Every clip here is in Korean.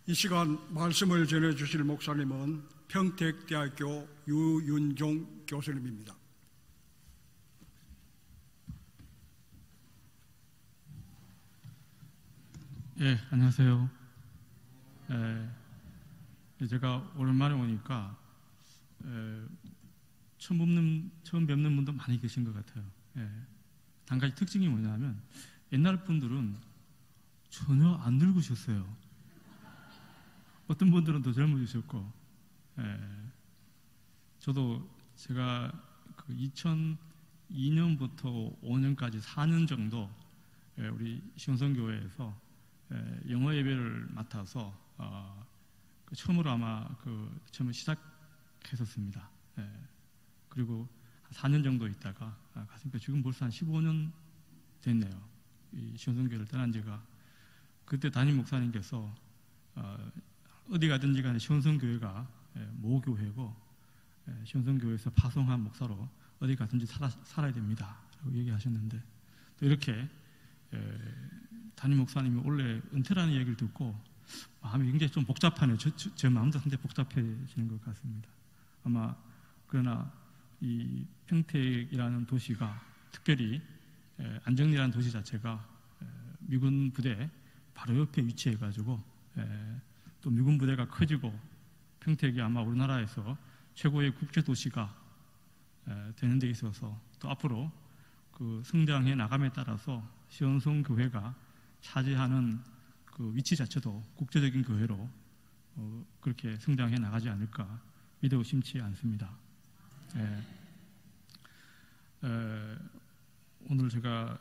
이 시간 말씀을 전해주실 목사님은 평택대학교 유윤종 교수님입니다. 예, 안녕하세요. 제가 오랜만에 오니까 처음 뵙는 분도 많이 계신 것 같아요. 한 가지 특징이 뭐냐면 옛날 분들은 전혀 안 늙으셨어요. 어떤 분들은 더 젊어지셨고, 저도 제가 2002년부터 5년까지 4년 정도 우리 시온성교회에서 영어 예배를 맡아서 처음으로 아마 처음에 시작했었습니다. 그리고 4년 정도 있다가 갔으니까 지금 벌써 한 15년 됐네요. 이 시온성교회를 떠난 지가. 그때 담임 목사님께서 어디 가든지 간에 시온성교회가 모교회고 시온성교회에서 파송한 목사로 어디 가든지 살아야 됩니다 라고 얘기하셨는데, 또 이렇게 담임 목사님이 원래 은퇴라는 얘기를 듣고 마음이 굉장히 좀 복잡하네요. 제 마음도 상당히 복잡해지는 것 같습니다. 아마 그러나 이 평택이라는 도시가, 특별히 안정리라는 도시 자체가 미군 부대 바로 옆에 위치해가지고 또 미군 부대가 커지고 평택이 아마 우리나라에서 최고의 국제도시가 되는 데 있어서 또 앞으로 그 성장해 나감에 따라서 시온성교회가 차지하는 그 위치 자체도 국제적인 교회로 그렇게 성장해 나가지 않을까 믿어 의심치 않습니다. 오늘 제가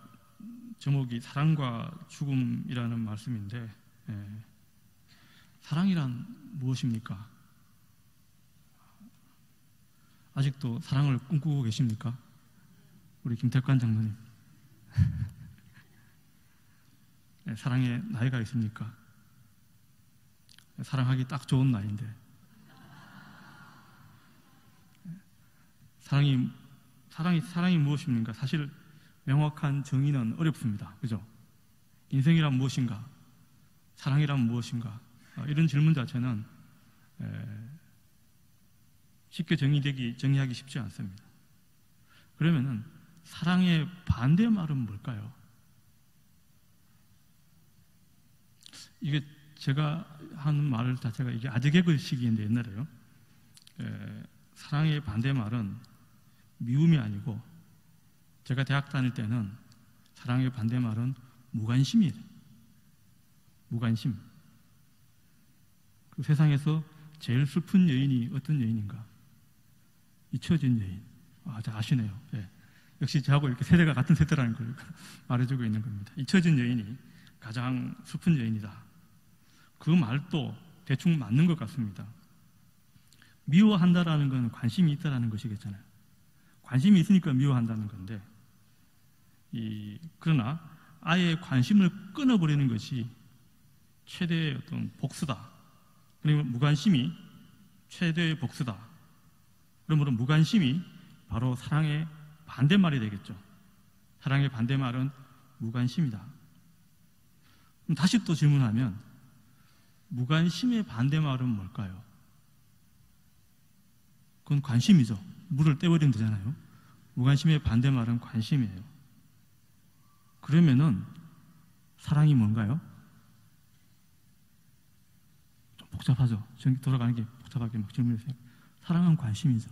제목이 사랑과 죽음이라는 말씀인데, 사랑이란 무엇입니까? 아직도 사랑을 꿈꾸고 계십니까? 우리 김태관 장로님. 사랑에 나이가 있습니까? 사랑하기 딱 좋은 나이인데. 사랑이 무엇입니까? 사실 명확한 정의는 어렵습니다. 그죠? 인생이란 무엇인가? 사랑이란 무엇인가? 이런 질문 자체는 쉽게 정의하기 쉽지 않습니다. 그러면은 사랑의 반대말은 뭘까요? 이게 제가 하는 말 자체가 이게 아재개그식인데 옛날에요. 사랑의 반대말은 미움이 아니고, 제가 대학 다닐 때는 사랑의 반대말은 무관심이에요. 무관심. 그 세상에서 제일 슬픈 여인이 어떤 여인인가? 잊혀진 여인. 잘 아시네요. 역시 저하고 이렇게 세대가 같은 세대라는 걸 말해주고 있는 겁니다. 잊혀진 여인이 가장 슬픈 여인이다. 그 말도 대충 맞는 것 같습니다. 미워한다라는 건 관심이 있다라는 것이겠잖아요. 관심이 있으니까 미워한다는 건데, 그러나 아예 관심을 끊어버리는 것이 최대의 어떤 복수다. 그러면 무관심이 최대의 복수다. 그러므로 무관심이 바로 사랑의 반대말이 되겠죠. 사랑의 반대말은 무관심이다. 그럼 다시 또 질문하면 무관심의 반대말은 뭘까요? 그건 관심이죠. 물을 떼버리면 되잖아요. 무관심의 반대말은 관심이에요. 그러면은 사랑이 뭔가요? 좀 복잡하죠. 돌아가는 게 복잡하게 막 질문해주세요. 사랑은 관심이죠.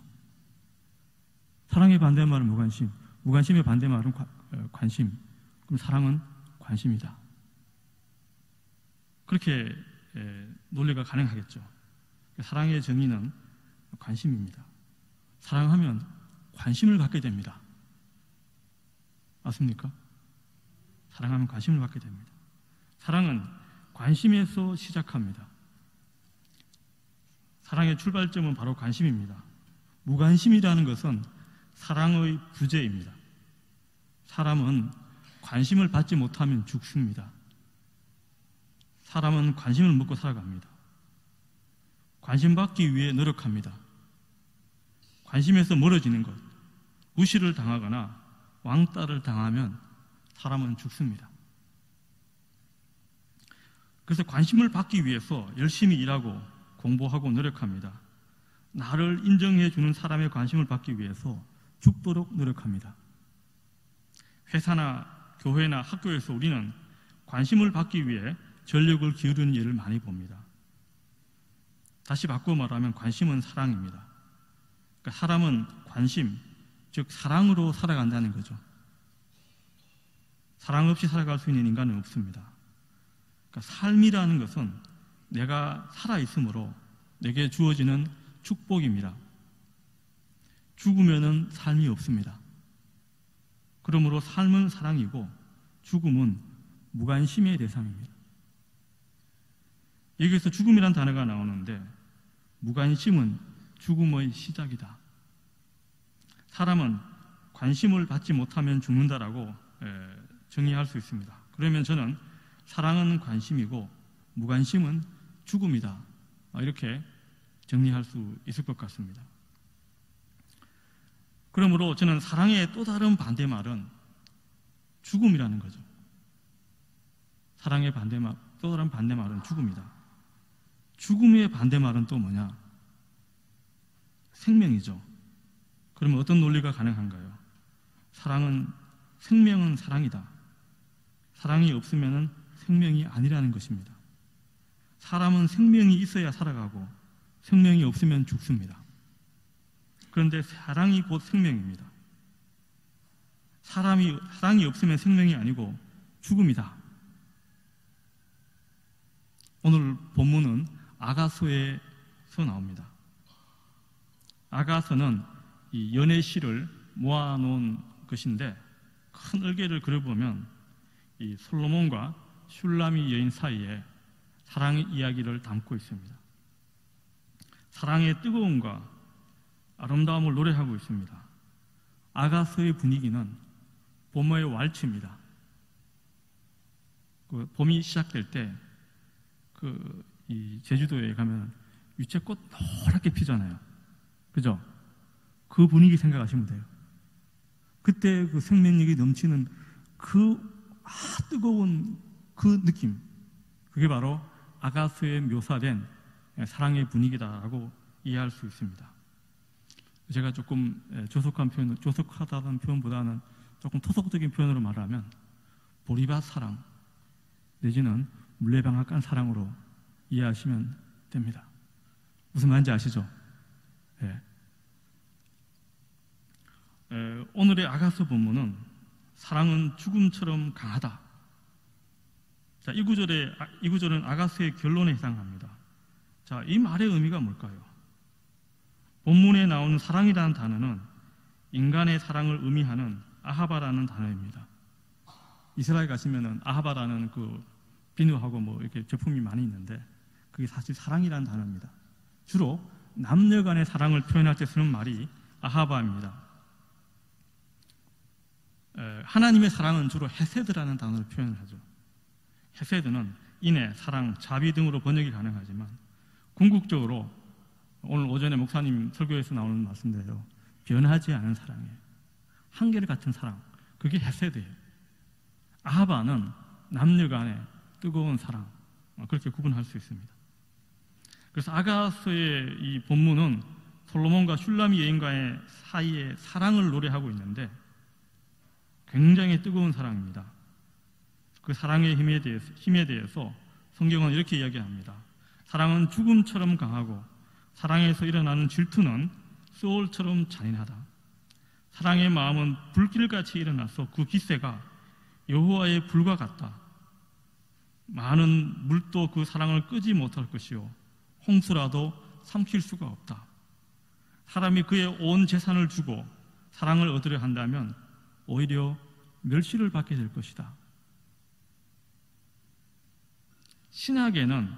사랑의 반대말은 무관심, 무관심의 반대말은 관심. 그럼 사랑은 관심이다. 그렇게 논리가 가능하겠죠. 사랑의 정의는 관심입니다. 사랑하면 관심을 갖게 됩니다. 맞습니까? 사랑하면 관심을 갖게 됩니다. 사랑은 관심에서 시작합니다. 사랑의 출발점은 바로 관심입니다. 무관심이라는 것은 사랑의 부재입니다. 사람은 관심을 받지 못하면 죽습니다. 사람은 관심을 먹고 살아갑니다. 관심받기 위해 노력합니다. 관심에서 멀어지는 것, 무시를 당하거나 왕따를 당하면 사람은 죽습니다. 그래서 관심을 받기 위해서 열심히 일하고 공부하고 노력합니다. 나를 인정해 주는 사람의 관심을 받기 위해서 죽도록 노력합니다. 회사나 교회나 학교에서 우리는 관심을 받기 위해 전력을 기울이는 일을 많이 봅니다. 다시 바꾸어 말하면 관심은 사랑입니다. 그러니까 사람은 관심, 즉 사랑으로 살아간다는 거죠. 사랑 없이 살아갈 수 있는 인간은 없습니다. 그러니까 삶이라는 것은 내가 살아있으므로 내게 주어지는 축복입니다. 죽으면은 삶이 없습니다. 그러므로 삶은 사랑이고 죽음은 무관심의 대상입니다. 여기서 죽음이란 단어가 나오는데 무관심은 죽음의 시작이다. 사람은 관심을 받지 못하면 죽는다라고 정의할 수 있습니다. 그러면 저는 사랑은 관심이고 무관심은 죽음이다. 이렇게 정리할 수 있을 것 같습니다. 그러므로 저는 사랑의 또 다른 반대말은 죽음이라는 거죠. 사랑의 반대말, 또 다른 반대말은 죽음이다. 죽음의 반대말은 또 뭐냐? 생명이죠. 그러면 어떤 논리가 가능한가요? 생명은 사랑이다. 사랑이 없으면 생명이 아니라는 것입니다. 사람은 생명이 있어야 살아가고 생명이 없으면 죽습니다. 그런데 사랑이 곧 생명입니다. 사랑이 없으면 생명이 아니고 죽음이다. 오늘 본문은 아가서에서 나옵니다. 아가서는 이 연애 시를 모아놓은 것인데 큰 얼개를 그려보면 이 솔로몬과 슐라미 여인 사이에 사랑의 이야기를 담고 있습니다. 사랑의 뜨거움과 아름다움을 노래하고 있습니다. 아가서의 분위기는 봄의 왈츠입니다. 봄이 시작될 때 이 제주도에 가면 유채꽃 노랗게 피잖아요. 그죠? 그 분위기 생각하시면 돼요. 그때 그 생명력이 넘치는 뜨거운 그 느낌, 그게 바로 아가서에 묘사된 사랑의 분위기다라고 이해할 수 있습니다. 제가 조금 조속하다는 표현보다는 조금 토속적인 표현으로 말하면 보리밭 사랑 내지는 물레방앗간 사랑으로 이해하시면 됩니다. 무슨 말인지 아시죠? 네. 오늘의 아가서 본문은 사랑은 죽음처럼 강하다. 자, 이 구절은 아가서의 결론에 해당합니다. 자, 이 말의 의미가 뭘까요? 본문에 나오는 사랑이라는 단어는 인간의 사랑을 의미하는 아하바라는 단어입니다. 이스라엘 가시면은 아하바라는 비누하고 이렇게 제품이 많이 있는데 그게 사실 사랑이라는 단어입니다. 주로 남녀 간의 사랑을 표현할 때 쓰는 말이 아하바입니다. 하나님의 사랑은 주로 헤세드라는 단어를 표현하죠. 헤세드는 인애, 사랑, 자비 등으로 번역이 가능하지만 궁극적으로 오늘 오전에 목사님 설교에서 나오는 말씀대로 변하지 않은 사랑이에요. 한결같은 사랑, 그게 헤세드예요. 아하바는 남녀 간의 뜨거운 사랑, 그렇게 구분할 수 있습니다. 그래서 아가서의 이 본문은 솔로몬과 슐라미 여인과의 사이에 사랑을 노래하고 있는데 굉장히 뜨거운 사랑입니다. 그 사랑의 힘에 대해서 성경은 이렇게 이야기합니다. 사랑은 죽음처럼 강하고 사랑에서 일어나는 질투는 소울처럼 잔인하다. 사랑의 마음은 불길같이 일어나서 그 기세가 여호와의 불과 같다. 많은 물도 그 사랑을 끄지 못할 것이요 홍수라도 삼킬 수가 없다. 사람이 그의 온 재산을 주고 사랑을 얻으려 한다면 오히려 멸시를 받게 될 것이다. 신약에는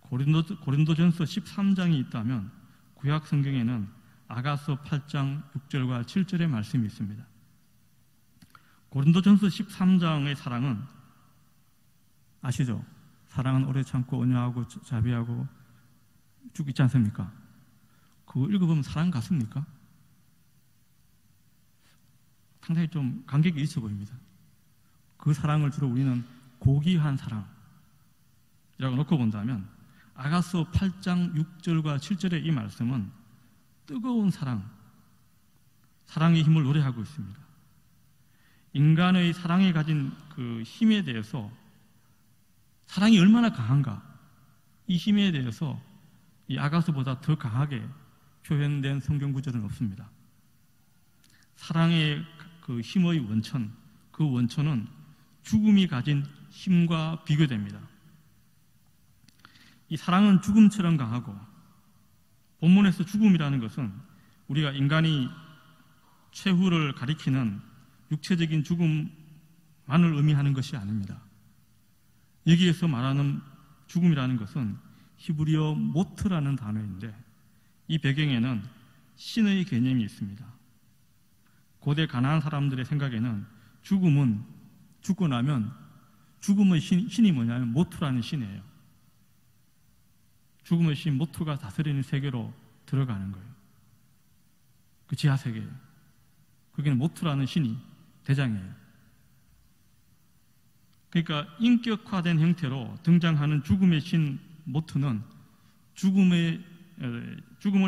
고린도전서 13장이 있다면 구약 성경에는 아가서 8장 6절과 7절의 말씀이 있습니다. 고린도전서 13장의 사랑은 아시죠? 사랑은 오래 참고 온유하고 자비하고 쭉 있지 않습니까? 그거 읽어보면 사랑 같습니까? 상당히 좀 간격이 있어 보입니다. 그 사랑을 주로 우리는 고귀한 사랑, 놓고 본다면 아가서 8장 6절과 7절의 이 말씀은 뜨거운 사랑의 힘을 노래하고 있습니다. 인간의 사랑이 가진 그 힘에 대해서, 사랑이 얼마나 강한가, 이 힘에 대해서 이 아가서보다 더 강하게 표현된 성경 구절은 없습니다. 사랑의 그 힘의 원천, 그 원천은 죽음이 가진 힘과 비교됩니다. 이 사랑은 죽음처럼 강하고, 본문에서 죽음이라는 것은 우리가 인간이 최후를 가리키는 육체적인 죽음만을 의미하는 것이 아닙니다. 여기에서 말하는 죽음이라는 것은 히브리어 모트라는 단어인데, 이 배경에는 신의 개념이 있습니다. 고대 가나안 사람들의 생각에는 죽음은, 죽고 나면 죽음의 신이 뭐냐면 모투라는 신이에요. 죽음의 신 모투가 다스리는 세계로 들어가는 거예요. 그 지하 세계예요. 거기는 모투라는 신이 대장이에요. 그러니까 인격화된 형태로 등장하는 죽음의 신 모투는 죽음을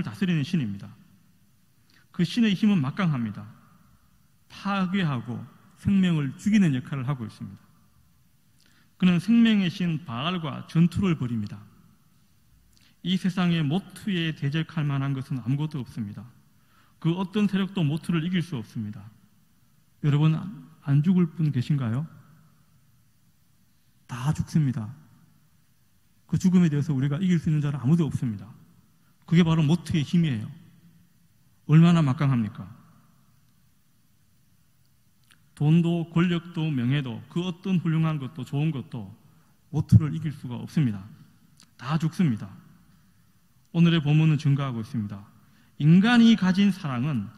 다스리는 신입니다. 그 신의 힘은 막강합니다. 파괴하고 생명을 죽이는 역할을 하고 있습니다. 그는 생명의 신 바알과 전투를 벌입니다. 이 세상에 모투에 대적할 만한 것은 아무것도 없습니다. 그 어떤 세력도 모투를 이길 수 없습니다. 여러분, 안 죽을 분 계신가요? 다 죽습니다. 그 죽음에 대해서 우리가 이길 수 있는 자는 아무도 없습니다. 그게 바로 모투의 힘이에요. 얼마나 막강합니까? 돈도 권력도 명예도 그 어떤 훌륭한 것도 좋은 것도 모투를 이길 수가 없습니다. 다 죽습니다. 오늘의 본문은 증거하고 있습니다. 인간이 가진 사랑은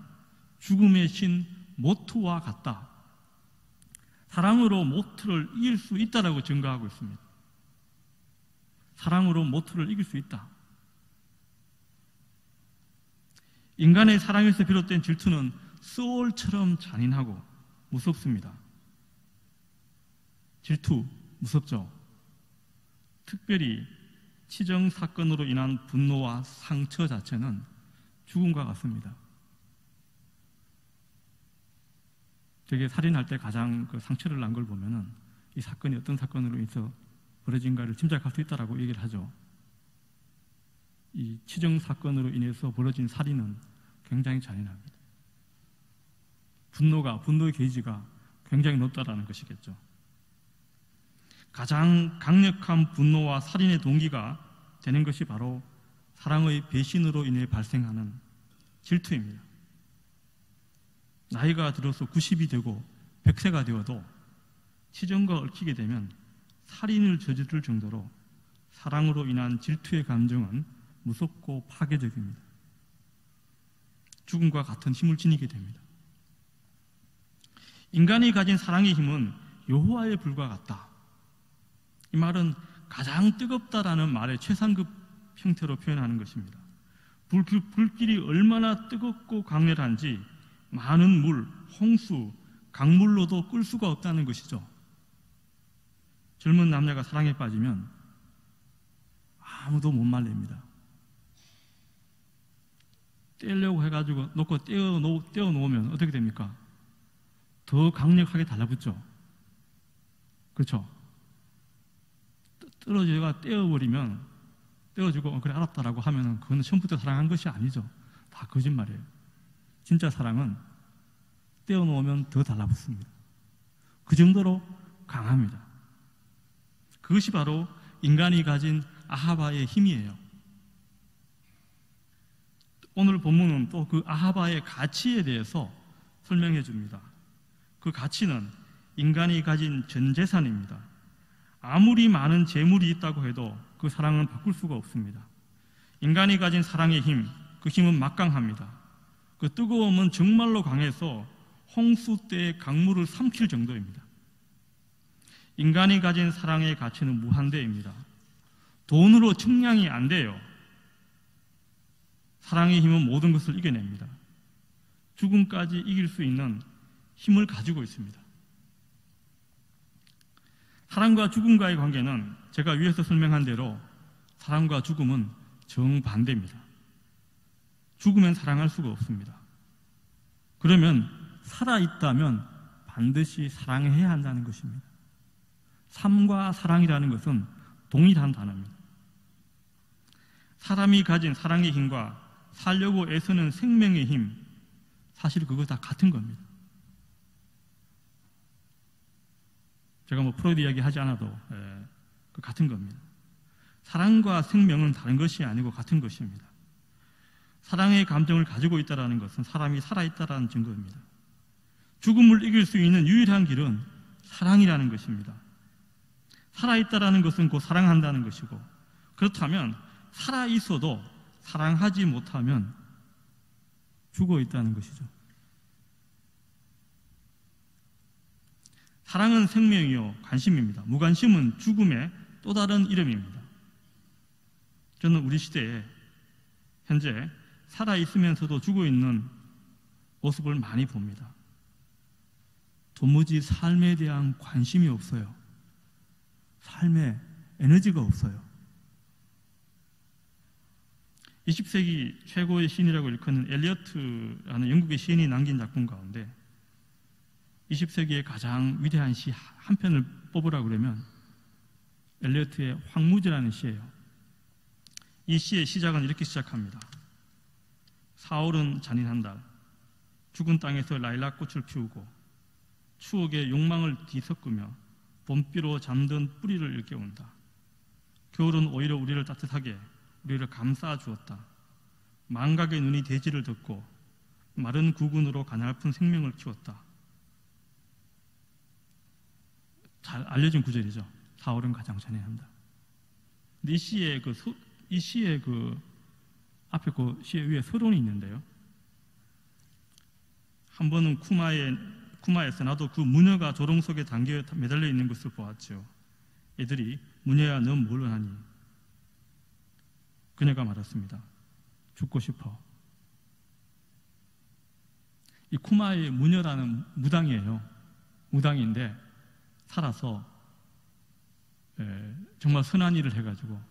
죽음의 신 모투와 같다. 사랑으로 모투를 이길 수 있다라고 증거하고 있습니다. 사랑으로 모투를 이길 수 있다. 인간의 사랑에서 비롯된 질투는 소울처럼 잔인하고 무섭습니다. 질투, 무섭죠? 특별히 치정 사건으로 인한 분노와 상처 자체는 죽음과 같습니다. 되게 살인할 때 가장 그 상처를 난 걸 보면은 이 사건이 어떤 사건으로 인해서 벌어진가를 짐작할 수 있다라고 얘기를 하죠. 이 치정 사건으로 인해서 벌어진 살인은 굉장히 잔인합니다. 분노의 게이지가 굉장히 높다라는 것이겠죠. 가장 강력한 분노와 살인의 동기가 되는 것이 바로 사랑의 배신으로 인해 발생하는 질투입니다. 나이가 들어서 90이 되고 100세가 되어도 치정과 얽히게 되면 살인을 저지를 정도로 사랑으로 인한 질투의 감정은 무섭고 파괴적입니다. 죽음과 같은 힘을 지니게 됩니다. 인간이 가진 사랑의 힘은 여호와의 불과 같다. 이 말은 가장 뜨겁다라는 말의 최상급 형태로 표현하는 것입니다. 불길이 얼마나 뜨겁고 강렬한지 많은 물, 홍수, 강물로도 끌 수가 없다는 것이죠. 젊은 남녀가 사랑에 빠지면 아무도 못 말립니다. 떼려고 해가지고 놓고 떼어 놓으면 어떻게 됩니까? 더 강력하게 달라붙죠. 그렇죠? 떨어져가 떼어주고 그래 알았다라고 하면은 그거는 처음부터 사랑한 것이 아니죠. 다 거짓말이에요. 진짜 사랑은 떼어놓으면 더 달라붙습니다. 그 정도로 강합니다. 그것이 바로 인간이 가진 아하바의 힘이에요. 오늘 본문은 또 그 아하바의 가치에 대해서 설명해 줍니다. 그 가치는 인간이 가진 전 재산입니다. 아무리 많은 재물이 있다고 해도 그 사랑은 바꿀 수가 없습니다. 인간이 가진 사랑의 힘, 그 힘은 막강합니다. 그 뜨거움은 정말로 강해서 홍수 때의 강물을 삼킬 정도입니다. 인간이 가진 사랑의 가치는 무한대입니다. 돈으로 측량이 안 돼요. 사랑의 힘은 모든 것을 이겨냅니다. 죽음까지 이길 수 있는 힘을 가지고 있습니다. 사랑과 죽음과의 관계는 제가 위에서 설명한 대로 사랑과 죽음은 정반대입니다. 죽으면 사랑할 수가 없습니다. 그러면 살아있다면 반드시 사랑해야 한다는 것입니다. 삶과 사랑이라는 것은 동일한 단어입니다. 사람이 가진 사랑의 힘과 살려고 애쓰는 생명의 힘, 사실 그거 다 같은 겁니다. 제가 프로이드 이야기 하지 않아도 그 같은 겁니다. 사랑과 생명은 다른 것이 아니고 같은 것입니다. 사랑의 감정을 가지고 있다는 것은 사람이 살아있다는 증거입니다. 죽음을 이길 수 있는 유일한 길은 사랑이라는 것입니다. 살아있다는 것은 곧 사랑한다는 것이고, 그렇다면 살아있어도 사랑하지 못하면 죽어있다는 것이죠. 사랑은 생명이요 관심입니다. 무관심은 죽음의 또 다른 이름입니다. 저는 우리 시대에 현재 살아있으면서도 죽어있는 모습을 많이 봅니다. 도무지 삶에 대한 관심이 없어요. 삶에 에너지가 없어요. 20세기 최고의 시인이라고 일컫는 엘리어트라는 영국의 시인이 남긴 작품 가운데 20세기의 가장 위대한 시 한 편을 뽑으라고 그러면 엘리어트의 황무지라는 시예요. 이 시의 시작은 이렇게 시작합니다. 4월은 잔인한 달, 죽은 땅에서 라일락 꽃을 피우고 추억의 욕망을 뒤섞으며 봄비로 잠든 뿌리를 일깨운다. 겨울은 오히려 우리를 따뜻하게, 우리를 감싸 주었다. 망각의 눈이 대지를 덮고 마른 구근으로 가냘픈 생명을 키웠다. 잘 알려진 구절이죠. 4월은 가장 잔인한다. 근데 이 시의 앞에 그 시의 위에 서론이 있는데요. 한 번은 쿠마에서 나도 그 무녀가 조롱 속에 담겨 매달려 있는 것을 보았죠. 애들이 무녀야 넌 뭘 원하니? 그녀가 말했습니다. 죽고 싶어. 이 쿠마의 무녀라는 무당이에요. 무당인데 살아서 정말 선한 일을 해가지고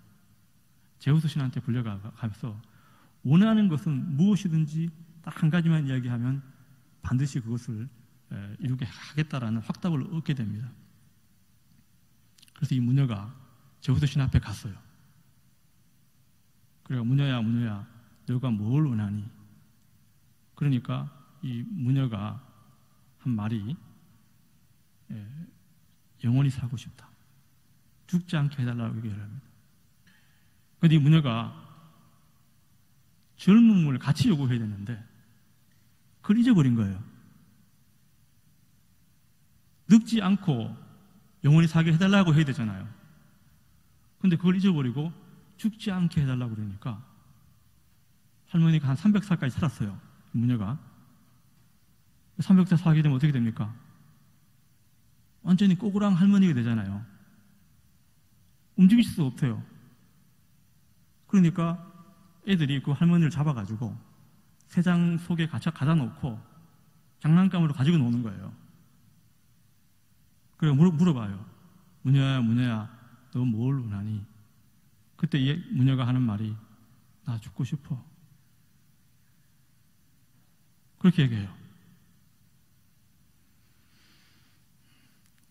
제우스 신한테 불려가면서 원하는 것은 무엇이든지 딱 한 가지만 이야기하면 반드시 그것을 이루게 하겠다라는 확답을 얻게 됩니다. 그래서 이 무녀가 제우스 신 앞에 갔어요. 그래서 무녀야 너가 뭘 원하니? 그러니까 이 무녀가 한 말이 영원히 살고 싶다. 죽지 않게 해달라고 얘기를 합니다. 그런데 이 무녀가 젊음을 같이 요구해야 되는데 그걸 잊어버린 거예요. 늙지 않고 영원히 살게 해달라고 해야 되잖아요. 그런데 그걸 잊어버리고 죽지 않게 해달라고 그러니까 할머니가 한 300살까지 살았어요. 무녀가 300살 살게 되면 어떻게 됩니까? 완전히 꼬꾸랑 할머니가 되잖아요. 움직일 수도 없어요. 그러니까 애들이 그 할머니를 잡아가지고 새장 속에 가다 놓고 장난감으로 가지고 노는 거예요. 그래서 물어봐요. 무녀야 너 뭘 원하니? 그때 무녀가 하는 말이 나 죽고 싶어. 그렇게 얘기해요.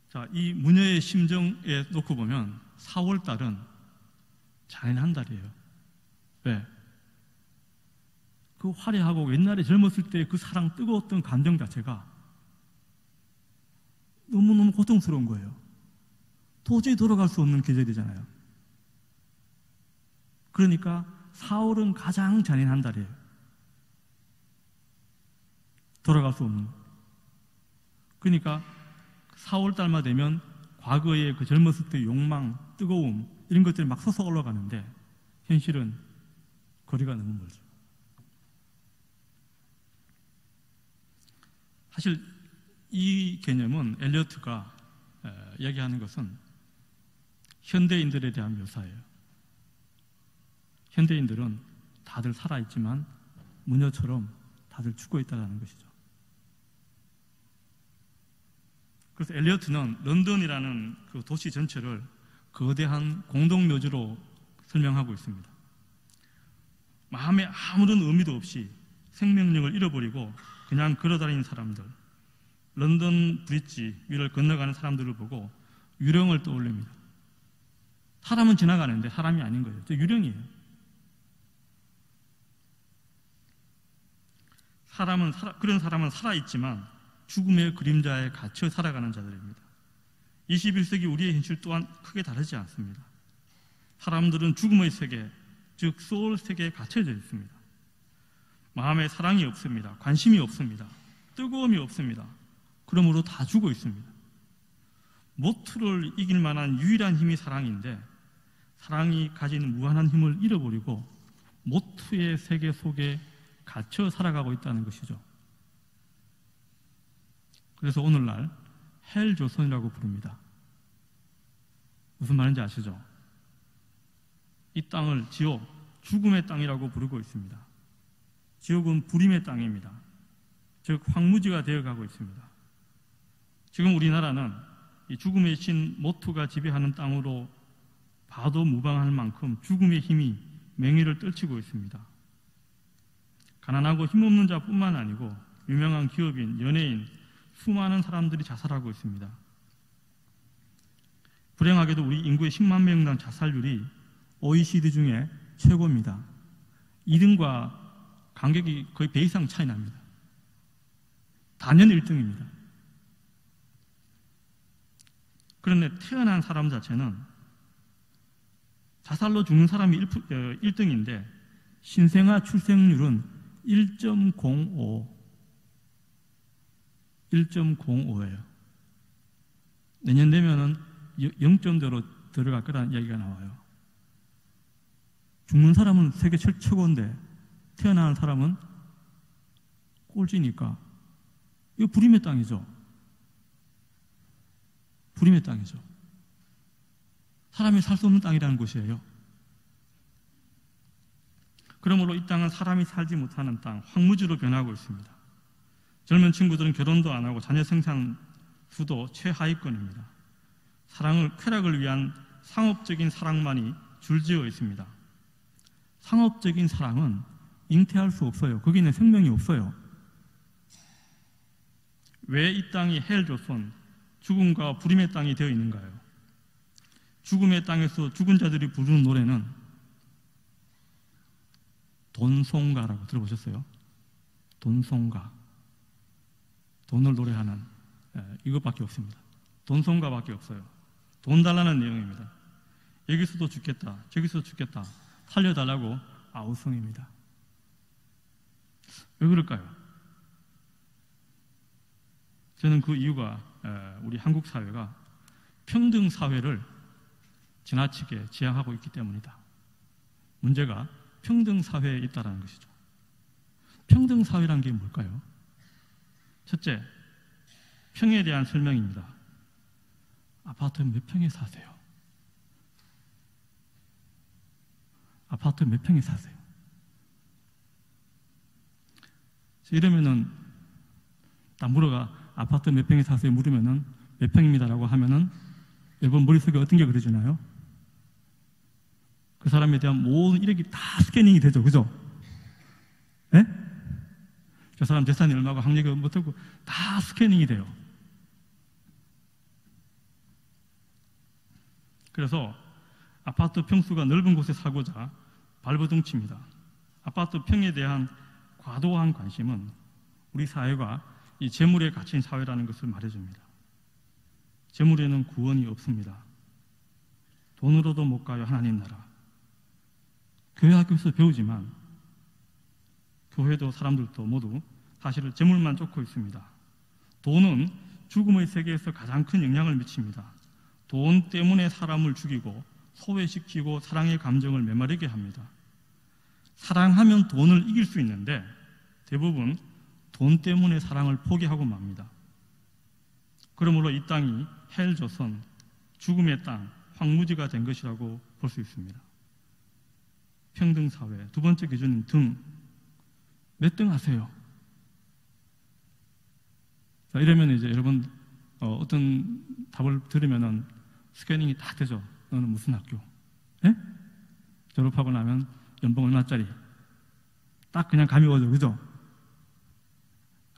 자, 이 무녀의 심정에 놓고 보면 4월달은 잔인한 달이에요. 왜? 그 화려하고 옛날에 젊었을 때 그 사랑 뜨거웠던 감정 자체가 너무너무 고통스러운 거예요. 도저히 돌아갈 수 없는 계절이잖아요. 그러니까 4월은 가장 잔인한 달이에요. 돌아갈 수 없는. 그러니까 4월달만 되면 과거의 그 젊었을 때 욕망, 뜨거움 이런 것들이 막 솟아 올라가는데 현실은 거리가 너무 멀죠. 사실 이 개념은 엘리어트가 이야기하는 것은 현대인들에 대한 묘사예요. 현대인들은 다들 살아있지만 무녀처럼 다들 죽어 있다는 것이죠. 그래서 엘리어트는 런던이라는 그 도시 전체를 거대한 공동묘지로 설명하고 있습니다. 마음에 아무런 의미도 없이 생명력을 잃어버리고 그냥 걸어다니는 사람들, 런던 브릿지 위를 건너가는 사람들을 보고 유령을 떠올립니다. 사람은 지나가는데 사람이 아닌 거예요. 저 유령이에요. 그런 사람은 살아있지만 죽음의 그림자에 갇혀 살아가는 자들입니다. 21세기 우리의 현실 또한 크게 다르지 않습니다. 사람들은 죽음의 세계, 즉 소울 세계에 갇혀져 있습니다. 마음에 사랑이 없습니다. 관심이 없습니다. 뜨거움이 없습니다. 그러므로 다 죽어 있습니다. 모투를 이길 만한 유일한 힘이 사랑인데 사랑이 가진 무한한 힘을 잃어버리고 모투의 세계 속에 갇혀 살아가고 있다는 것이죠. 그래서 오늘날 헬조선이라고 부릅니다. 무슨 말인지 아시죠? 이 땅을 지옥, 죽음의 땅이라고 부르고 있습니다. 지옥은 불임의 땅입니다. 즉 황무지가 되어가고 있습니다. 지금 우리나라는 이 죽음의 신 모투가 지배하는 땅으로 봐도 무방할 만큼 죽음의 힘이 맹위를 떨치고 있습니다. 가난하고 힘없는 자뿐만 아니고 유명한 기업인, 연예인, 수많은 사람들이 자살하고 있습니다. 불행하게도 우리 인구의 10만 명당 자살률이 OECD 중에 최고입니다. 2등과 간격이 거의 배 이상 차이 납니다. 단연 1등입니다. 그런데 태어난 사람 자체는 자살로 죽는 사람이 1등인데 신생아 출생률은 1.05예요. 내년 되면은 0점대로 들어갈 거라는 이야기가 나와요. 죽는 사람은 세계 최고인데 태어나는 사람은 꼴찌니까 이거 불임의 땅이죠. 불임의 땅이죠. 사람이 살 수 없는 땅이라는 것이에요. 그러므로 이 땅은 사람이 살지 못하는 땅, 황무지로 변하고 있습니다. 젊은 친구들은 결혼도 안 하고 자녀 생산 수도 최하위권입니다. 쾌락을 위한 상업적인 사랑만이 줄지어 있습니다. 상업적인 사랑은 잉태할 수 없어요. 거기는 생명이 없어요. 왜 이 땅이 헬조선, 죽음과 불임의 땅이 되어 있는가요? 죽음의 땅에서 죽은 자들이 부르는 노래는 돈송가라고 들어보셨어요? 돈송가. 돈을 노래하는 이것밖에 없습니다. 돈송가밖에 없어요. 돈 달라는 내용입니다. 여기서도 죽겠다, 저기서도 죽겠다, 살려달라고 아우성입니다. 왜 그럴까요? 저는 그 이유가 우리 한국 사회가 평등 사회를 지나치게 지향하고 있기 때문이다. 문제가 평등 사회에 있다는 것이죠. 평등 사회란 게 뭘까요? 첫째, 평에 대한 설명입니다. 아파트 몇 평에 사세요? 아파트 몇 평에 사세요? 이러면은 딱 물어가 아파트 몇 평에 사세요? 물으면은 몇 평입니다라고 하면은 여러분 머릿속에 어떤 게 그려지나요? 그 사람에 대한 모든 이력이 다 스캐닝이 되죠. 그죠? 예? 저 사람 재산이 얼마고 학력이 어떻고 다 스캐닝이 돼요. 그래서 아파트 평수가 넓은 곳에 사고자 발버둥칩니다. 아파트 평에 대한 과도한 관심은 우리 사회가 이 재물에 갇힌 사회라는 것을 말해줍니다. 재물에는 구원이 없습니다. 돈으로도 못 가요, 하나님 나라. 교회 학교에서 배우지만 교회도 사람들도 모두 사실은 재물만 쫓고 있습니다. 돈은 죽음의 세계에서 가장 큰 영향을 미칩니다. 돈 때문에 사람을 죽이고 소외시키고 사랑의 감정을 메마르게 합니다. 사랑하면 돈을 이길 수 있는데 대부분 돈 때문에 사랑을 포기하고 맙니다. 그러므로 이 땅이 헬조선, 죽음의 땅, 황무지가 된 것이라고 볼 수 있습니다. 평등사회, 두 번째 기준은 등. 몇 등 하세요? 자, 이러면 이제 여러분 어떤 답을 들으면은 스캐닝이 딱 되죠. 너는 무슨 학교? 예? 졸업하고 나면 연봉 얼마짜리? 딱 그냥 감이 오죠, 그죠?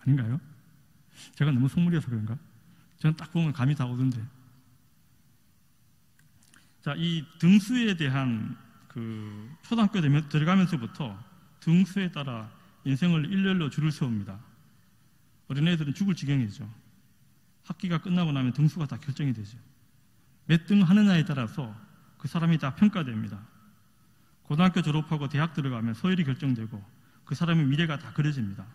아닌가요? 제가 너무 속물이어서 그런가? 저는 딱 보면 감이 다 오던데. 자, 이 등수에 대한 초등학교 들어가면서부터 등수에 따라 인생을 일렬로 줄을 세웁니다. 어린애들은 죽을 지경이죠. 학기가 끝나고 나면 등수가 다 결정이 되죠. 몇 등 하느냐에 따라서 그 사람이 다 평가됩니다. 고등학교 졸업하고 대학 들어가면 서열이 결정되고 그 사람의 미래가 다 그려집니다.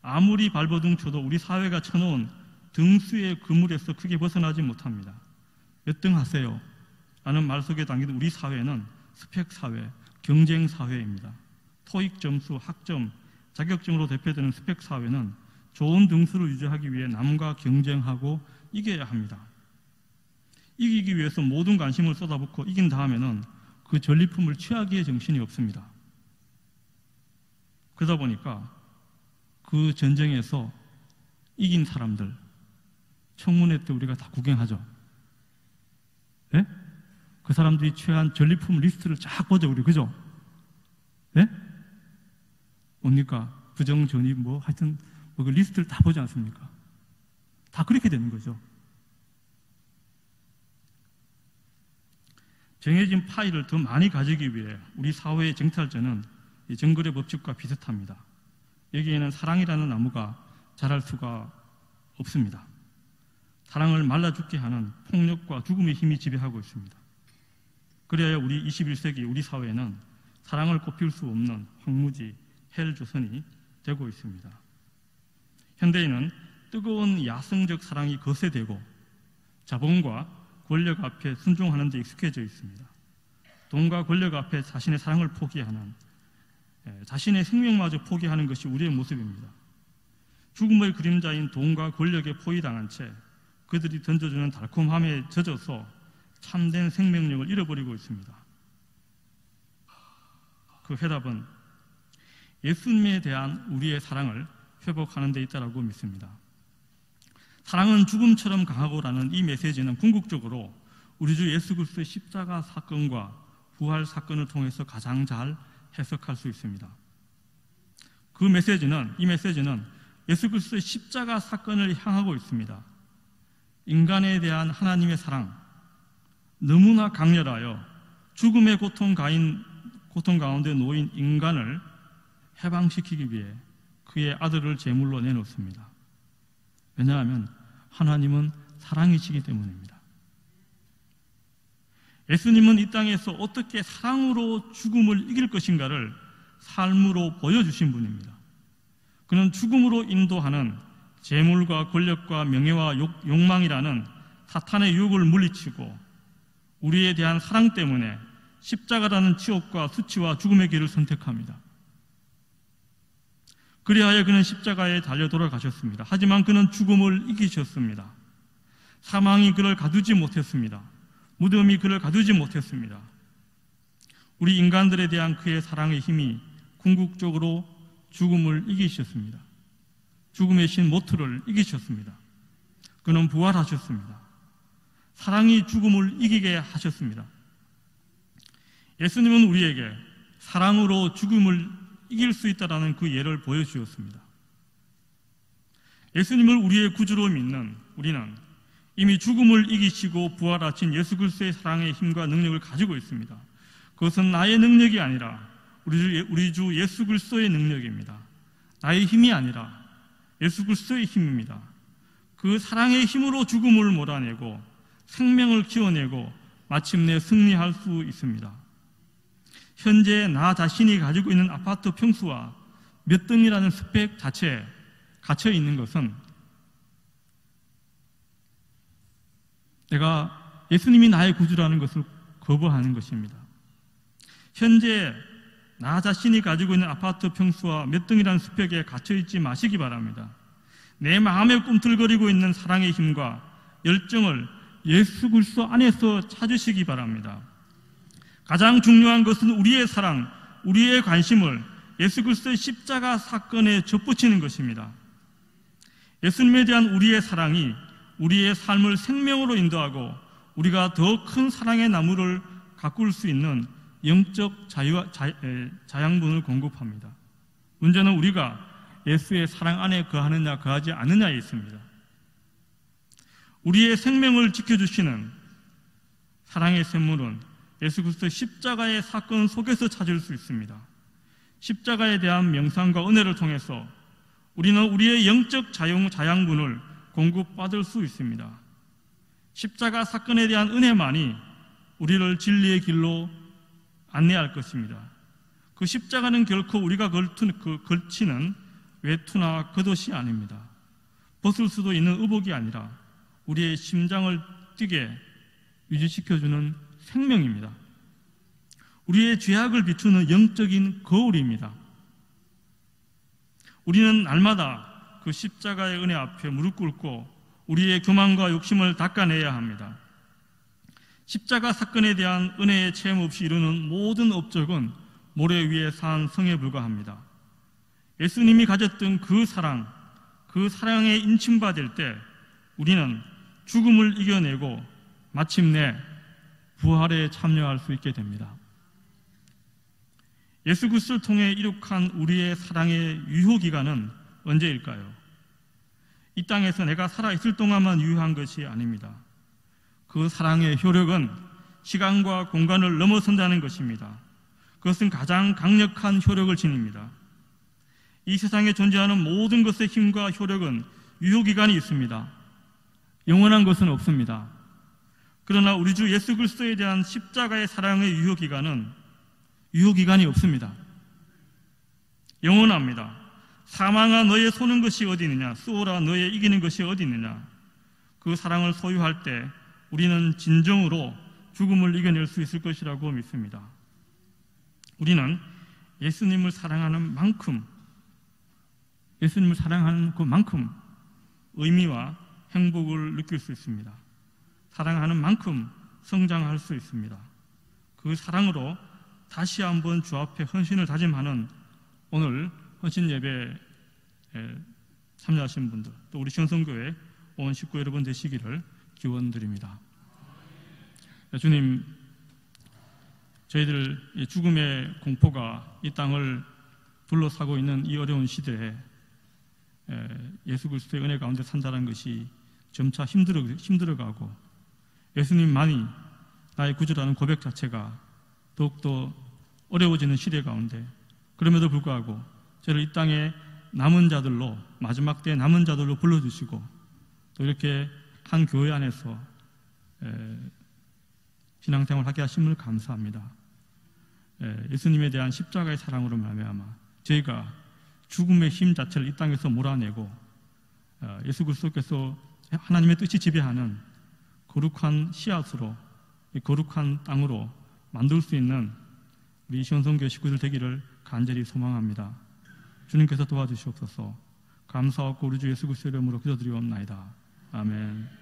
아무리 발버둥 쳐도 우리 사회가 쳐놓은 등수의 그물에서 크게 벗어나지 못합니다. 몇 등 하세요? 라는 말 속에 담긴 우리 사회는 스펙 사회, 경쟁 사회입니다. 토익 점수, 학점, 자격증으로 대표되는 스펙 사회는 좋은 등수를 유지하기 위해 남과 경쟁하고 이겨야 합니다. 이기기 위해서 모든 관심을 쏟아붓고 이긴 다음에는 그 전리품을 취하기에 정신이 없습니다. 그러다 보니까 그 전쟁에서 이긴 사람들 청문회 때 우리가 다 구경하죠. 예? 그 사람들이 취한 전리품 리스트를 쫙 보죠, 우리, 그죠? 예? 뭡니까? 부정, 전입, 하여튼 그 리스트를 다 보지 않습니까? 다 그렇게 되는 거죠. 정해진 파일을 더 많이 가지기 위해 우리 사회의 정탈전은 이 정글의 법칙과 비슷합니다. 여기에는 사랑이라는 나무가 자랄 수가 없습니다. 사랑을 말라 죽게 하는 폭력과 죽음의 힘이 지배하고 있습니다. 그래야 우리 21세기 우리 사회는 사랑을 꼽힐 수 없는 황무지, 헬조선이 되고 있습니다. 현대인은 뜨거운 야성적 사랑이 거세되고 자본과 권력 앞에 순종하는 데 익숙해져 있습니다. 돈과 권력 앞에 자신의 사랑을 포기하는, 자신의 생명마저 포기하는 것이 우리의 모습입니다. 죽음의 그림자인 돈과 권력에 포위당한 채 그들이 던져주는 달콤함에 젖어서 참된 생명력을 잃어버리고 있습니다. 그 해답은 예수님에 대한 우리의 사랑을 회복하는 데 있다고 믿습니다. 사랑은 죽음처럼 강하고라는 이 메시지는 궁극적으로 우리 주 예수 그리스도의 십자가 사건과 부활 사건을 통해서 가장 잘 해석할 수 있습니다. 이 메시지는 예수 그리스도의 십자가 사건을 향하고 있습니다. 인간에 대한 하나님의 사랑, 너무나 강렬하여 죽음의 고통 가운데 놓인 인간을 해방시키기 위해 그의 아들을 제물로 내놓습니다. 왜냐하면 하나님은 사랑이시기 때문입니다. 예수님은 이 땅에서 어떻게 사랑으로 죽음을 이길 것인가를 삶으로 보여주신 분입니다. 그는 죽음으로 인도하는 재물과 권력과 명예와 욕망이라는 사탄의 유혹을 물리치고 우리에 대한 사랑 때문에 십자가라는 치욕과 수치와 죽음의 길을 선택합니다. 그리하여 그는 십자가에 달려 돌아가셨습니다. 하지만 그는 죽음을 이기셨습니다. 사망이 그를 가두지 못했습니다. 무덤이 그를 가두지 못했습니다. 우리 인간들에 대한 그의 사랑의 힘이 궁극적으로 죽음을 이기셨습니다. 죽음의 신 모트를 이기셨습니다. 그는 부활하셨습니다. 사랑이 죽음을 이기게 하셨습니다. 예수님은 우리에게 사랑으로 죽음을 이길 수 있다는 그 예를 보여주었습니다. 예수님을 우리의 구주로 믿는 우리는 이미 죽음을 이기시고 부활하신 예수 그리스도의 사랑의 힘과 능력을 가지고 있습니다. 그것은 나의 능력이 아니라 우리 주 예수 그리스도의 능력입니다. 나의 힘이 아니라 예수 그리스도의 힘입니다. 그 사랑의 힘으로 죽음을 몰아내고 생명을 키워내고 마침내 승리할 수 있습니다. 현재 나 자신이 가지고 있는 아파트 평수와 몇 등이라는 스펙 자체에 갇혀 있는 것은 내가 예수님이 나의 구주라는 것을 거부하는 것입니다. 현재 나 자신이 가지고 있는 아파트 평수와 몇 등이라는 스펙에 갇혀 있지 마시기 바랍니다. 내 마음에 꿈틀거리고 있는 사랑의 힘과 열정을 예수 그리스도 안에서 찾으시기 바랍니다. 가장 중요한 것은 우리의 사랑, 우리의 관심을 예수 그리스도의 십자가 사건에 접붙이는 것입니다. 예수님에 대한 우리의 사랑이 우리의 삶을 생명으로 인도하고 우리가 더 큰 사랑의 나무를 가꿀 수 있는 영적 자양분을 공급합니다. 문제는 우리가 예수의 사랑 안에 거하느냐 거하지 않느냐에 있습니다. 우리의 생명을 지켜주시는 사랑의 샘물은 예수 그리스도의 십자가의 사건 속에서 찾을 수 있습니다. 십자가에 대한 명상과 은혜를 통해서 우리는 우리의 영적 자양분을 공급받을 수 있습니다. 십자가 사건에 대한 은혜만이 우리를 진리의 길로 안내할 것입니다. 그 십자가는 결코 우리가 걸치는 외투나 겉옷이 아닙니다. 벗을 수도 있는 의복이 아니라 우리의 심장을 뛰게 유지시켜주는 생명입니다. 우리의 죄악을 비추는 영적인 거울입니다. 우리는 날마다 그 십자가의 은혜 앞에 무릎 꿇고 우리의 교만과 욕심을 닦아내야 합니다. 십자가 사건에 대한 은혜의 체험 없이 이루는 모든 업적은 모래 위에 산 성에 불과합니다. 예수님이 가졌던 그 사랑에 인침받을 때 우리는 죽음을 이겨내고 마침내 부활에 참여할 수 있게 됩니다. 예수 그리스도를 통해 이룩한 우리의 사랑의 유효기간은 언제일까요? 이 땅에서 내가 살아있을 동안만 유효한 것이 아닙니다. 그 사랑의 효력은 시간과 공간을 넘어선다는 것입니다. 그것은 가장 강력한 효력을 지닙니다. 이 세상에 존재하는 모든 것의 힘과 효력은 유효기간이 있습니다. 영원한 것은 없습니다. 그러나 우리 주 예수 그리스도에 대한 십자가의 사랑의 유효기간이 없습니다. 영원합니다. 사망아 너의 소는 것이 어디 있느냐, 수오라 너의 이기는 것이 어디 있느냐. 그 사랑을 소유할 때 우리는 진정으로 죽음을 이겨낼 수 있을 것이라고 믿습니다. 우리는 예수님을 사랑하는 그만큼 의미와 행복을 느낄 수 있습니다. 사랑하는 만큼 성장할 수 있습니다. 그 사랑으로 다시 한번 주 앞에 헌신을 다짐하는 오늘 헌신 예배에 참여하신 분들, 또 우리 시온성교회 온 식구 여러분 되시기를 기원드립니다. 주님, 저희들 죽음의 공포가 이 땅을 둘러싸고 있는 이 어려운 시대에 예수 그리스도의 은혜 가운데 산다는 것이 점차 힘들어가고 예수님만이 나의 구주라는 고백 자체가 더욱더 어려워지는 시대 가운데, 그럼에도 불구하고 저를 이 땅에 남은 자들로, 마지막 때의 남은 자들로 불러주시고 또 이렇게 한 교회 안에서 신앙생활을 하게 하심을 감사합니다. 예수님에 대한 십자가의 사랑으로 말미암아 저희가 죽음의 힘 자체를 이 땅에서 몰아내고 예수 그리스도께서 하나님의 뜻이 지배하는 거룩한 씨앗으로, 이 거룩한 땅으로 만들 수 있는 우리 시온성교회 식구들 되기를 간절히 소망합니다. 주님께서 도와주시옵소서. 감사하고 우리 주 예수 그리스도의 이름으로 기도드리옵나이다. 아멘.